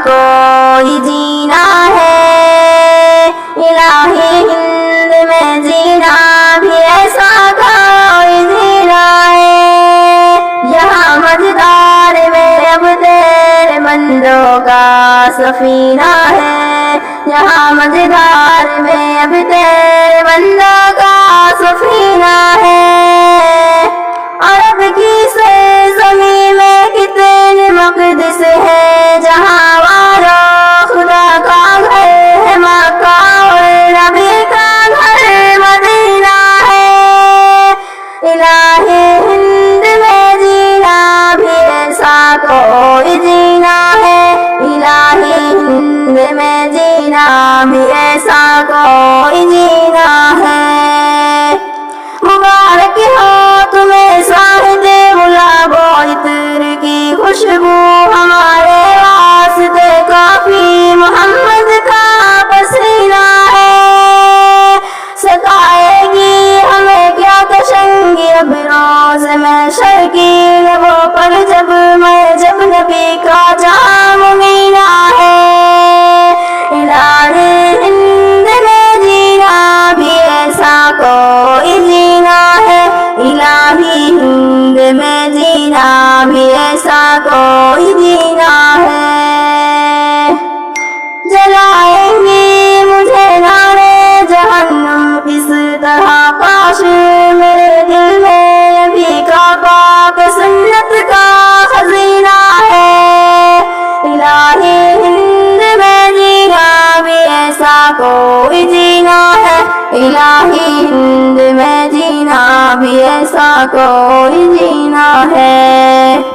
کوئی جینا ہے، الہی ہند میں جینا بھی ایسا کوئی جینا ہے، یہاں مجدار میں اب تیرے بندوں کا سفینہ ہے، یہاں مجدار میں اب تیرے بندوں کا سفینہ ہے۔ عرب کی سرزمین میں کتنے مقدس ہے، جہاں والو خدا کا گھر ہے مکہ اور نبی کا گھر مدینہ ہے، الہی ہند میں جینا بھی ایسا کوئی جینا ہے، الہی ہند میں جینا بھی ایسا کوئی جینا ہے۔ مبارک ہو تمہیں شاہد گلاب و عطر کی خوشبو، ہمارے واسطے کافی محمد کا پسینہ ہے، ستائے گی ہمیں کیا تشنگی اب روز محشر کی لبوں پر جب نبی کا جام مینا ہے، الہی ہند میں جینا بھی ایسا کوئی جینا ہے، الہی ہند میں جینا بھی ایسا کوئی جینا ہے۔ جلائیں گی مجھے نارے جہنم کس طرح، کاش میرے دل میں نبی کا پاک سنت کا خزینہ ہے، الہی ہند میں جینا بھی ایسا کوئی جینا ہے، الہی ہند میں جینا بھی ایسا کوئی جینا ہے۔